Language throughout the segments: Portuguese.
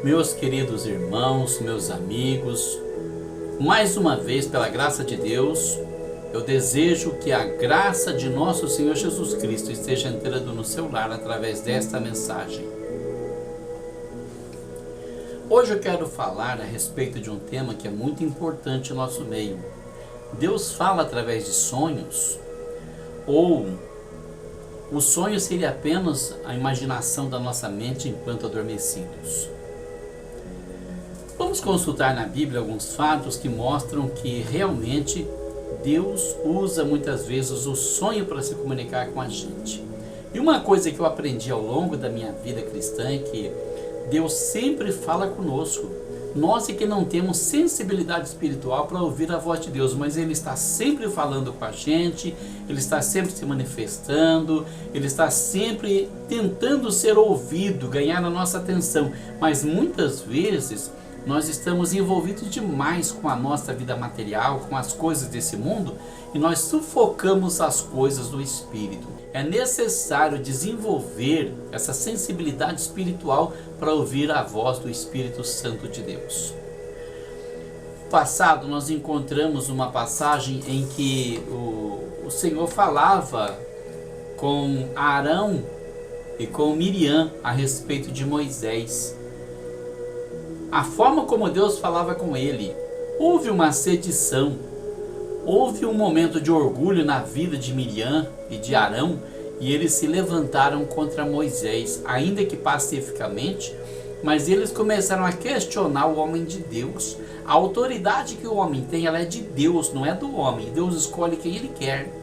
Meus queridos irmãos, meus amigos, mais uma vez, pela graça de Deus, eu desejo que a graça de nosso Senhor Jesus Cristo esteja entrando no seu lar através desta mensagem. Hoje eu quero falar a respeito de um tema que é muito importante no nosso meio. Deus fala através de sonhos, ou o sonho seria apenas a imaginação da nossa mente enquanto adormecidos. Vamos consultar na Bíblia alguns fatos que mostram que realmente Deus usa muitas vezes o sonho para se comunicar com a gente. E uma coisa que eu aprendi ao longo da minha vida cristã é que Deus sempre fala conosco. Nós é que não temos sensibilidade espiritual para ouvir a voz de Deus, mas Ele está sempre falando com a gente, Ele está sempre se manifestando, Ele está sempre tentando ser ouvido, ganhar a nossa atenção. Mas muitas vezes nós estamos envolvidos demais com a nossa vida material, com as coisas desse mundo, e nós sufocamos as coisas do Espírito. É necessário desenvolver essa sensibilidade espiritual para ouvir a voz do Espírito Santo de Deus. No passado nós encontramos uma passagem em que o Senhor falava com Arão e com Miriam a respeito de Moisés. A forma como Deus falava com ele, houve uma sedição, houve um momento de orgulho na vida de Miriam e de Arão, e eles se levantaram contra Moisés, ainda que pacificamente, mas eles começaram a questionar o homem de Deus. A autoridade que o homem tem, ela é de Deus, não é do homem. Deus escolhe quem ele quer.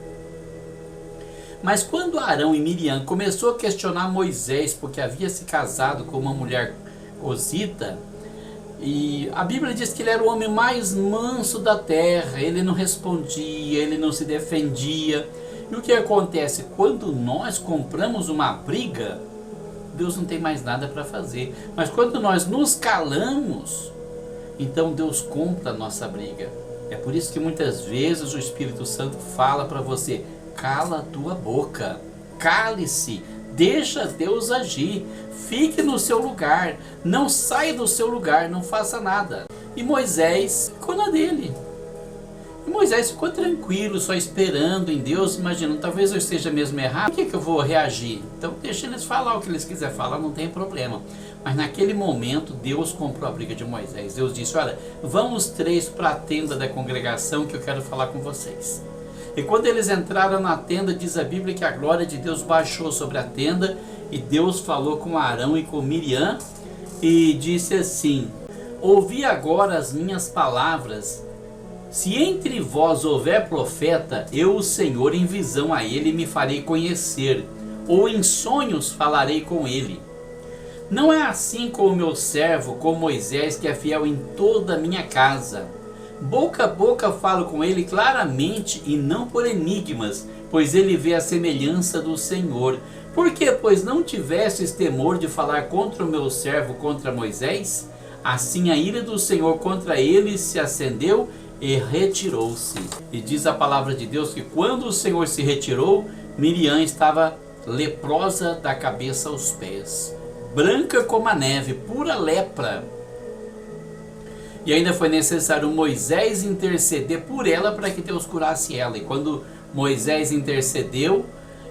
Mas quando Arão e Miriam começou a questionar Moisés, porque havia se casado com uma mulher cosita, e a Bíblia diz que ele era o homem mais manso da terra, ele não respondia, ele não se defendia. E o que acontece? Quando nós compramos uma briga, Deus não tem mais nada para fazer. Mas quando nós nos calamos, então Deus compra a nossa briga. É por isso que muitas vezes o Espírito Santo fala para você: cala a tua boca, cale-se, deixa Deus agir, fique no seu lugar, não saia do seu lugar, não faça nada. E Moisés ficou na dele. E Moisés ficou tranquilo, só esperando em Deus, imaginando, talvez eu esteja mesmo errado, por que eu vou reagir? Então deixa eles falar o que eles quiserem falar, não tem problema. Mas naquele momento Deus comprou a briga de Moisés. Deus disse: olha, vamos três para a tenda da congregação que eu quero falar com vocês. E quando eles entraram na tenda, diz a Bíblia que a glória de Deus baixou sobre a tenda, e Deus falou com Arão e com Miriam, e disse assim: ouvi agora as minhas palavras. Se entre vós houver profeta, eu, o Senhor, em visão a ele me farei conhecer, ou em sonhos falarei com ele. Não é assim com o meu servo, com Moisés, que é fiel em toda a minha casa. Boca a boca falo com ele claramente e não por enigmas, pois ele vê a semelhança do Senhor. Por que, pois, não tivestes temor de falar contra o meu servo, contra Moisés? Assim a ira do Senhor contra ele se acendeu e retirou-se. E diz a palavra de Deus que quando o Senhor se retirou, Miriam estava leprosa da cabeça aos pés, branca como a neve, pura lepra. E ainda foi necessário Moisés interceder por ela para que Deus curasse ela. E quando Moisés intercedeu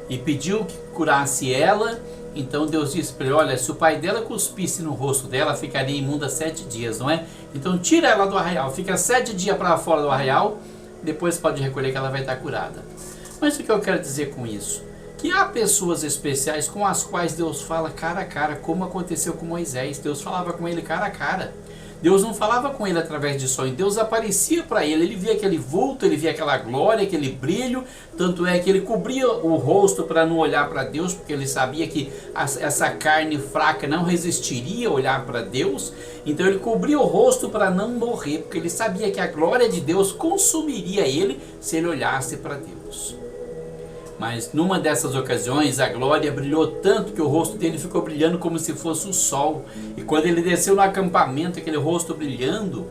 e pediu que curasse ela, então Deus disse para ele: olha, se o pai dela cuspisse no rosto dela, ficaria imunda 7 dias, não é? Então tira ela do arraial, fica 7 dias para fora do arraial, depois pode recolher que ela vai estar curada. Mas o que eu quero dizer com isso? Que há pessoas especiais com as quais Deus fala cara a cara, como aconteceu com Moisés. Deus falava com ele cara a cara. Deus não falava com ele através de sonho, Deus aparecia para ele, ele via aquele vulto, ele via aquela glória, aquele brilho, tanto é que ele cobria o rosto para não olhar para Deus, porque ele sabia que essa carne fraca não resistiria a olhar para Deus, então ele cobria o rosto para não morrer, porque ele sabia que a glória de Deus consumiria ele se ele olhasse para Deus. Mas numa dessas ocasiões a glória brilhou tanto que o rosto dele ficou brilhando como se fosse o sol. E quando ele desceu no acampamento, aquele rosto brilhando,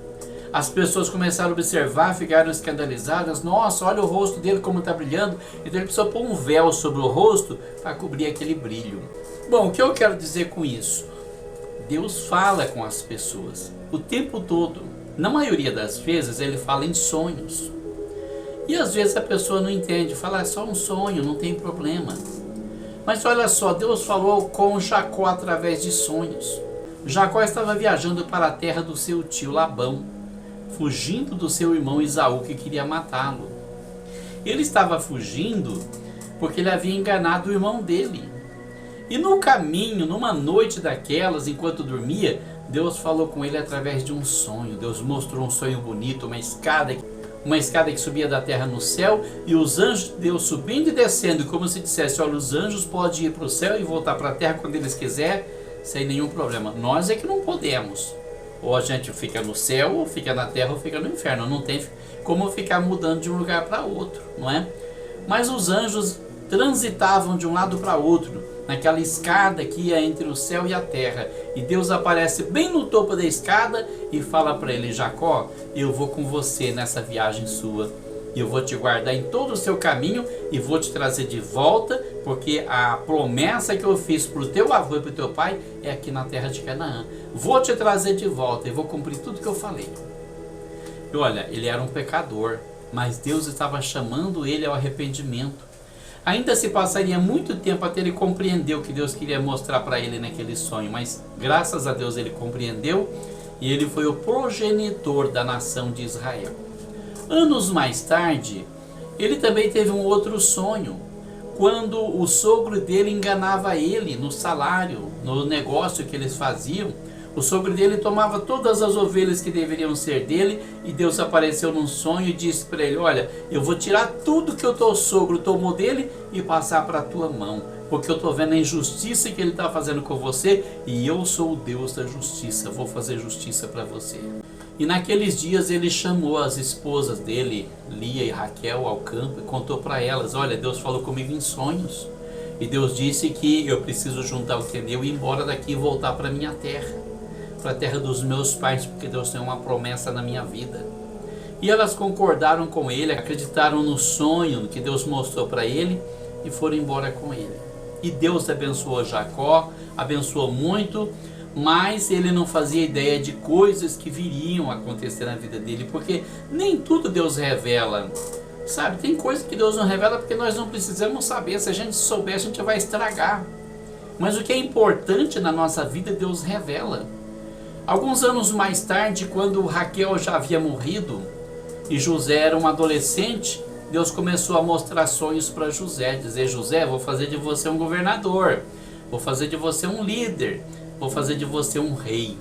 as pessoas começaram a observar, ficaram escandalizadas. Nossa, olha o rosto dele como está brilhando. Então ele precisou pôr um véu sobre o rosto para cobrir aquele brilho. Bom, o que eu quero dizer com isso? Deus fala com as pessoas o tempo todo. Na maioria das vezes ele fala em sonhos. E às vezes a pessoa não entende, fala, é só um sonho, não tem problema. Mas olha só, Deus falou com Jacó através de sonhos. Jacó estava viajando para a terra do seu tio Labão, fugindo do seu irmão Esaú, que queria matá-lo. Ele estava fugindo porque ele havia enganado o irmão dele. E no caminho, numa noite daquelas, enquanto dormia, Deus falou com ele através de um sonho. Deus mostrou um sonho bonito, uma escada que subia da terra no céu, e os anjos de Deus subindo e descendo, como se dissesse, olha, os anjos podem ir para o céu e voltar para a terra quando eles quiserem, sem nenhum problema. Nós é que não podemos. Ou a gente fica no céu, ou fica na terra, ou fica no inferno. Não tem como ficar mudando de um lugar para outro, não é? Mas os anjos transitavam de um lado para outro, naquela escada que ia entre o céu e a terra. E Deus aparece bem no topo da escada e fala para ele, Jacó, eu vou com você nessa viagem sua. E eu vou te guardar em todo o seu caminho e vou te trazer de volta, porque a promessa que eu fiz para o teu avô e para o teu pai é aqui na terra de Canaã. Vou te trazer de volta e vou cumprir tudo que eu falei. E olha, ele era um pecador, mas Deus estava chamando ele ao arrependimento. Ainda se passaria muito tempo até ele compreender o que Deus queria mostrar para ele naquele sonho, mas graças a Deus ele compreendeu e ele foi o progenitor da nação de Israel. Anos mais tarde, ele também teve um outro sonho, quando o sogro dele enganava ele no salário, no negócio que eles faziam. O sogro dele tomava todas as ovelhas que deveriam ser dele, e Deus apareceu num sonho e disse para ele, olha, eu vou tirar tudo que o teu sogro tomou dele e passar para a tua mão, porque eu estou vendo a injustiça que ele está fazendo com você, e eu sou o Deus da justiça, vou fazer justiça para você. E naqueles dias ele chamou as esposas dele, Lia e Raquel, ao campo e contou para elas, olha, Deus falou comigo em sonhos, e Deus disse que eu preciso juntar o que é meu e ir embora daqui e voltar para minha terra, para a terra dos meus pais, porque Deus tem uma promessa na minha vida. E elas concordaram com ele, acreditaram no sonho que Deus mostrou para ele e foram embora com ele. E Deus abençoou Jacó, abençoou muito, mas ele não fazia ideia de coisas que viriam a acontecer na vida dele, porque nem tudo Deus revela. Sabe, tem coisas que Deus não revela porque nós não precisamos saber. Se a gente souber, a gente vai estragar. Mas o que é importante na nossa vida, Deus revela. Alguns anos mais tarde, quando Raquel já havia morrido e José era um adolescente, Deus começou a mostrar sonhos para José, dizer, José, vou fazer de você um governador, vou fazer de você um líder, vou fazer de você um rei.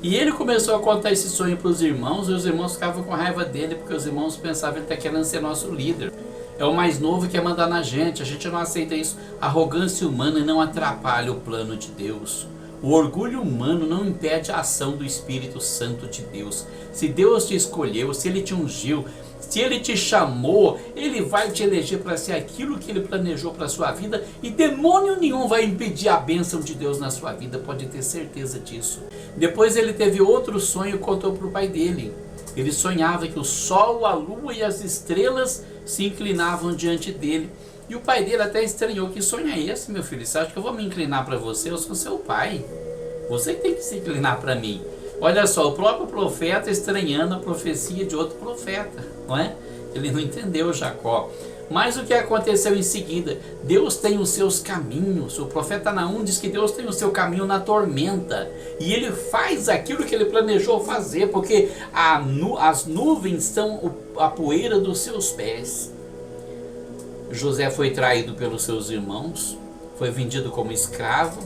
E ele começou a contar esse sonho para os irmãos, e os irmãos ficavam com raiva dele, porque os irmãos pensavam que ele está querendo ser nosso líder. É o mais novo que quer mandar na gente, a gente não aceita isso. A arrogância humana não atrapalha o plano de Deus. O orgulho humano não impede a ação do Espírito Santo de Deus. Se Deus te escolheu, se Ele te ungiu, se Ele te chamou, Ele vai te eleger para ser aquilo que Ele planejou para a sua vida, e demônio nenhum vai impedir a bênção de Deus na sua vida, pode ter certeza disso. Depois ele teve outro sonho e contou para o pai dele. Ele sonhava que o sol, a lua e as estrelas se inclinavam diante dele. E o pai dele até estranhou, que sonho é esse, meu filho? Você acha que eu vou me inclinar para você? Eu sou seu pai. Você que tem que se inclinar para mim. Olha só, o próprio profeta estranhando a profecia de outro profeta, não é? Ele não entendeu Jacó. Mas o que aconteceu em seguida? Deus tem os seus caminhos. O profeta Naum diz que Deus tem o seu caminho na tormenta. E ele faz aquilo que ele planejou fazer, porque as nuvens são a poeira dos seus pés. José foi traído pelos seus irmãos, foi vendido como escravo,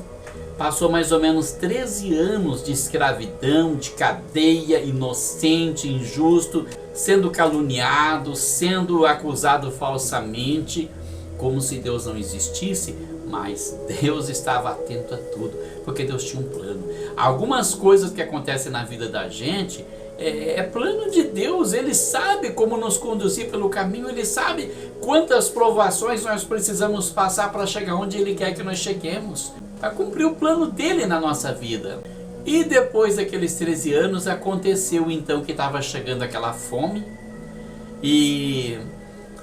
passou mais ou menos 13 anos de escravidão, de cadeia, inocente, injusto, sendo caluniado, sendo acusado falsamente, como se Deus não existisse, mas Deus estava atento a tudo, porque Deus tinha um plano. Algumas coisas que acontecem na vida da gente, é plano de Deus. Ele sabe como nos conduzir pelo caminho, Ele sabe quantas provações nós precisamos passar para chegar onde Ele quer que nós cheguemos, para cumprir o plano dele na nossa vida. E depois daqueles 13 anos aconteceu então que estava chegando aquela fome, e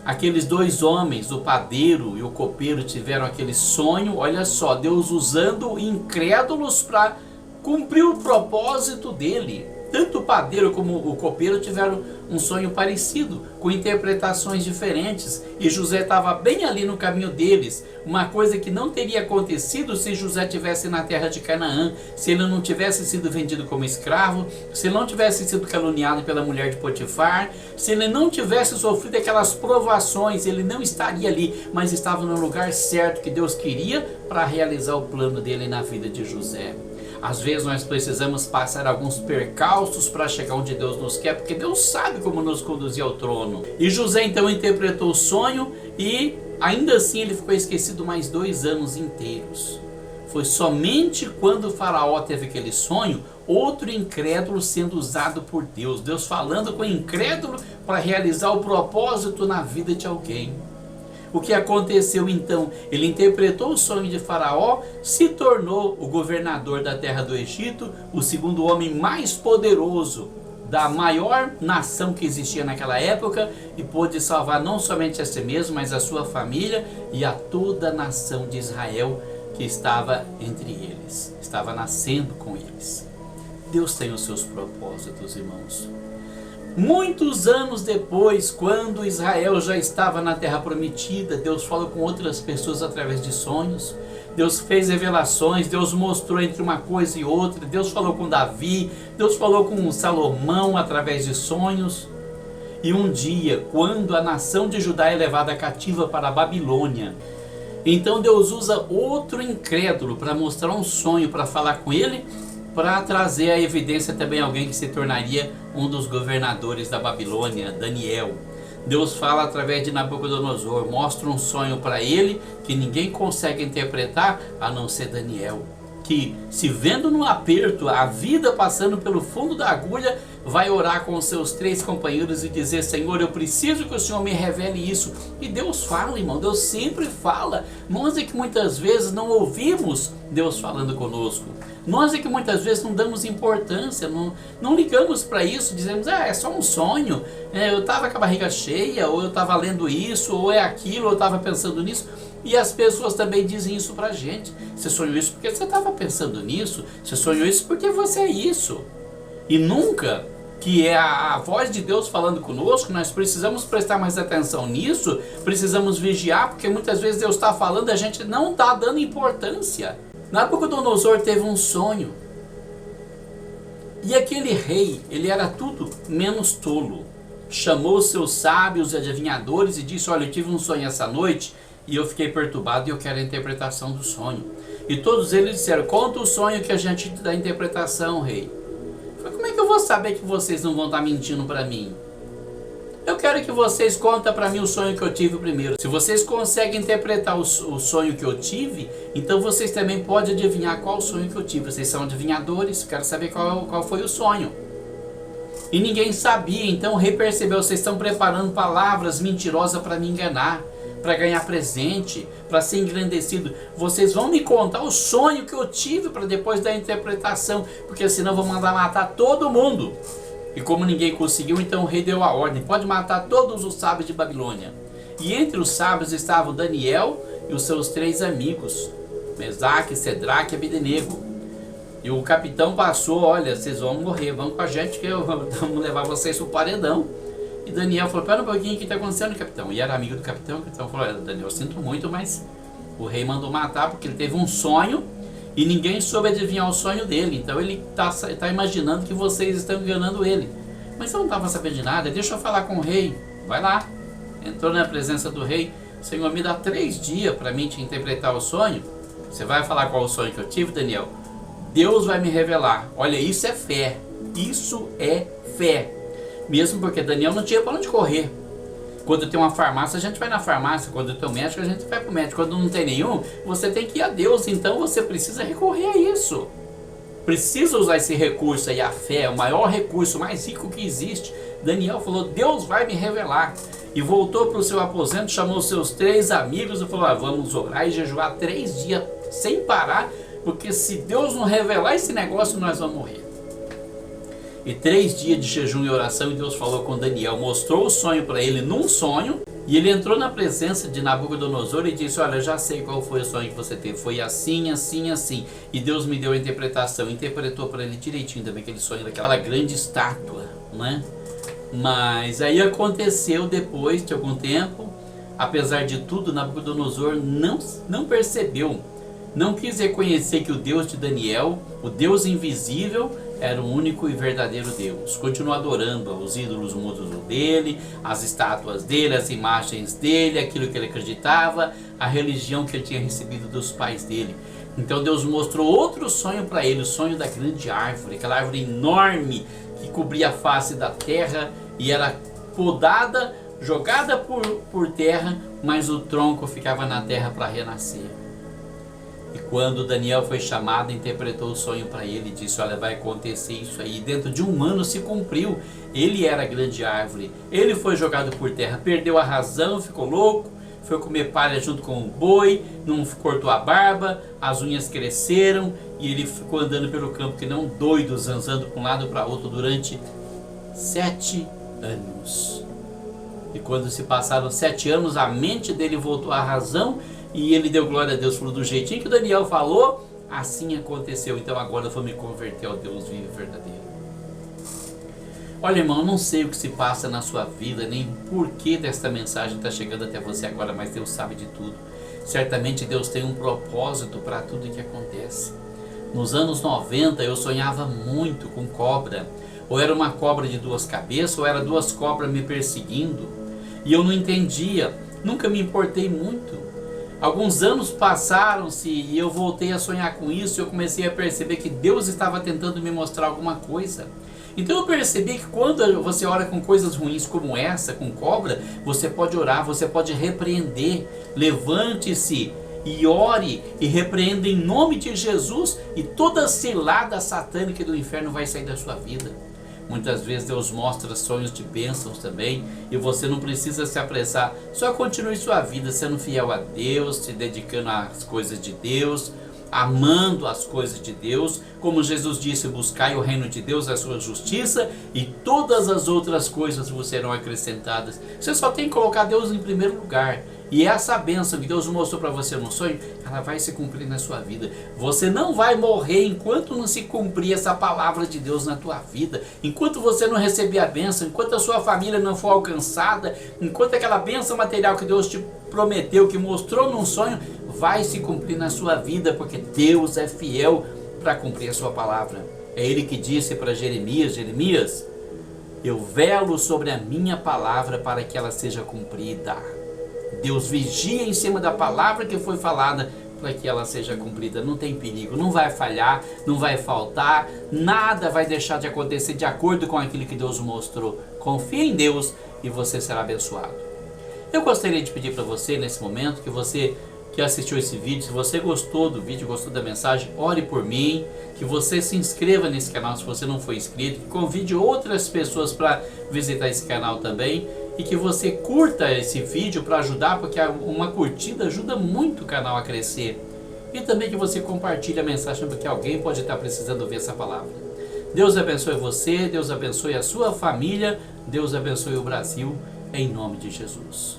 aqueles dois homens, o padeiro e o copeiro, tiveram aquele sonho. Olha só, Deus usando incrédulos para cumpriu o propósito dele. Tanto o padeiro como o copeiro tiveram um sonho parecido, com interpretações diferentes, e José estava bem ali no caminho deles. Uma coisa que não teria acontecido se José tivesse na terra de Canaã, se ele não tivesse sido vendido como escravo, se ele não tivesse sido caluniado pela mulher de Potifar, se ele não tivesse sofrido aquelas provações, ele não estaria ali, mas estava no lugar certo que Deus queria para realizar o plano dele na vida de José. Às vezes nós precisamos passar alguns percalços para chegar onde Deus nos quer, porque Deus sabe como nos conduzir ao trono. E José então interpretou o sonho e ainda assim ele ficou esquecido mais 2 anos inteiros. Foi somente quando o faraó teve aquele sonho, outro incrédulo sendo usado por Deus. Deus falando com o incrédulo para realizar o propósito na vida de alguém. O que aconteceu então? Ele interpretou o sonho de Faraó, se tornou o governador da terra do Egito, o segundo homem mais poderoso da maior nação que existia naquela época, e pôde salvar não somente a si mesmo, mas a sua família e a toda a nação de Israel que estava entre eles, estava nascendo com eles. Deus tem os seus propósitos, irmãos. Muitos anos depois, quando Israel já estava na terra prometida, Deus falou com outras pessoas através de sonhos. Deus fez revelações, Deus mostrou entre uma coisa e outra. Deus falou com Davi, Deus falou com Salomão através de sonhos. E um dia, quando a nação de Judá é levada cativa para a Babilônia, então Deus usa outro incrédulo para mostrar um sonho, para falar com ele, para trazer a evidência também alguém que se tornaria um dos governadores da Babilônia, Daniel. Deus fala através de Nabucodonosor, mostra um sonho para ele que ninguém consegue interpretar a não ser Daniel, que se vendo no aperto, a vida passando pelo fundo da agulha, vai orar com os seus 3 companheiros e dizer: Senhor, eu preciso que o Senhor me revele isso. E Deus fala, irmão, Deus sempre fala. Nós é que muitas vezes não ouvimos Deus falando conosco. Nós é que muitas vezes não damos importância, não ligamos para isso, dizemos: é só um sonho, eu estava com a barriga cheia, ou eu estava lendo isso, ou é aquilo, ou eu estava pensando nisso. E as pessoas também dizem isso pra gente: você sonhou isso porque você estava pensando nisso, você sonhou isso porque você é isso. E nunca que é a voz de Deus falando conosco. Nós precisamos prestar mais atenção nisso, precisamos vigiar, porque muitas vezes Deus está falando e a gente não está dando importância. Nabucodonosor teve um sonho, e aquele rei, ele era tudo menos tolo. Chamou os seus sábios e adivinhadores e disse: olha, eu tive um sonho essa noite e eu fiquei perturbado e eu quero a interpretação do sonho. E todos eles disseram: conta o sonho que a gente dá a interpretação, rei. Eu falei: como é que eu vou saber que vocês não vão estar mentindo para mim? Eu quero que vocês contem para mim o sonho que eu tive primeiro. Se vocês conseguem interpretar o sonho que eu tive, então vocês também podem adivinhar qual o sonho que eu tive. Vocês são adivinhadores, quero saber qual foi o sonho. E ninguém sabia, então o rei percebeu: vocês estão preparando palavras mentirosas para me enganar, para ganhar presente, para ser engrandecido. Vocês vão me contar o sonho que eu tive para depois dar a interpretação, porque senão eu vou mandar matar todo mundo. E como ninguém conseguiu, então o rei deu a ordem: pode matar todos os sábios de Babilônia. E entre os sábios estavam Daniel e os seus 3 amigos, Mesaque, Sedraque e Abednego. E o capitão passou: olha, vocês vão morrer, vão com a gente que vamos levar vocês para o paredão. E Daniel falou: pera um pouquinho, o que está acontecendo, capitão? E era amigo do capitão. O capitão falou: Daniel, eu sinto muito, mas o rei mandou matar porque ele teve um sonho e ninguém soube adivinhar o sonho dele. Então ele está imaginando que vocês estão enganando ele. Mas eu não estava sabendo de nada, deixa eu falar com o rei. Vai lá. Entrou na presença do rei: Senhor, me dá 3 dias para mim te interpretar o sonho. Você vai falar qual o sonho que eu tive, Daniel? Deus vai me revelar. Olha, isso é fé. Isso é fé. Mesmo porque Daniel não tinha para onde correr. Quando tem uma farmácia, a gente vai na farmácia. Quando tem um médico, a gente vai para o médico. Quando não tem nenhum, você tem que ir a Deus. Então você precisa recorrer a isso. Precisa usar esse recurso aí, a fé, o maior recurso, o mais rico que existe. Daniel falou: Deus vai me revelar. E voltou para o seu aposento, chamou os seus 3 amigos e falou: vamos orar e jejuar 3 dias sem parar, porque se Deus não revelar esse negócio, nós vamos morrer. E 3 dias de jejum e oração, e Deus falou com Daniel, mostrou o sonho para ele num sonho, E ele entrou na presença de Nabucodonosor e disse: olha, eu já sei qual foi o sonho que você teve. Foi assim, assim, assim. E Deus me deu a interpretação. Interpretou para ele direitinho também aquele sonho daquela grande estátua, né? Mas aí aconteceu depois de algum tempo, apesar de tudo, Nabucodonosor não percebeu, não quis reconhecer que o Deus de Daniel, o Deus invisível, era o único e verdadeiro Deus. Continuou adorando os ídolos mudos dele, as estátuas dele, as imagens dele, aquilo que ele acreditava, a religião que ele tinha recebido dos pais dele. Então Deus mostrou outro sonho para ele, o sonho da grande árvore, aquela árvore enorme que cobria a face da terra e era podada, jogada por terra, mas o tronco ficava na terra para renascer. E quando Daniel foi chamado, interpretou o sonho para ele, disse: olha, vai acontecer isso aí. Dentro de um ano se cumpriu. Ele era a grande árvore. Ele foi jogado por terra, perdeu a razão, ficou louco, foi comer palha junto com o boi, não cortou a barba, as unhas cresceram e ele ficou andando pelo campo que não doido, zanzando para um lado para outro durante 7 anos. E quando se passaram 7 anos, a mente dele voltou à razão e ele deu glória a Deus, falou: do jeitinho que o Daniel falou, assim aconteceu. Então agora eu vou me converter ao Deus vivo e verdadeiro. Olha, irmão, eu não sei o que se passa na sua vida, nem o porquê desta mensagem está chegando até você agora, mas Deus sabe de tudo. Certamente Deus tem um propósito para tudo que acontece. Nos anos 90 eu sonhava muito com cobra. Ou era uma cobra de 2 cabeças, ou era 2 cobras me perseguindo. E eu não entendia, nunca me importei muito. Alguns anos passaram-se e eu voltei a sonhar com isso. E eu comecei a perceber que Deus estava tentando me mostrar alguma coisa. Então eu percebi que quando você ora com coisas ruins como essa, com cobra, você pode orar, você pode repreender. Levante-se e ore e repreenda em nome de Jesus, e toda cilada satânica do inferno vai sair da sua vida. Muitas vezes Deus mostra sonhos de bênçãos também, e você não precisa se apressar. Só continue sua vida sendo fiel a Deus, se dedicando às coisas de Deus, amando as coisas de Deus. Como Jesus disse: buscai o reino de Deus, a sua justiça, e todas as outras coisas vos serão acrescentadas. Você só tem que colocar Deus em primeiro lugar. E essa bênção que Deus mostrou para você no sonho, ela vai se cumprir na sua vida. Você não vai morrer enquanto não se cumprir essa palavra de Deus na tua vida. Enquanto você não receber a bênção, enquanto a sua família não for alcançada, enquanto aquela bênção material que Deus te prometeu, que mostrou num sonho, vai se cumprir na sua vida, porque Deus é fiel para cumprir a sua palavra. É Ele que disse para Jeremias: Jeremias, eu velo sobre a minha palavra para que ela seja cumprida. Deus vigia em cima da palavra que foi falada para que ela seja cumprida. Não tem perigo, não vai falhar, não vai faltar, nada vai deixar de acontecer de acordo com aquilo que Deus mostrou. Confie em Deus e você será abençoado. Eu gostaria de pedir para você nesse momento, que você que assistiu esse vídeo, se você gostou do vídeo, gostou da mensagem, ore por mim, que você se inscreva nesse canal se você não for inscrito, que convide outras pessoas para visitar esse canal também, e que você curta esse vídeo para ajudar, porque uma curtida ajuda muito o canal a crescer. E também que você compartilhe a mensagem, porque alguém pode estar precisando ver essa palavra. Deus abençoe você, Deus abençoe a sua família, Deus abençoe o Brasil, em nome de Jesus.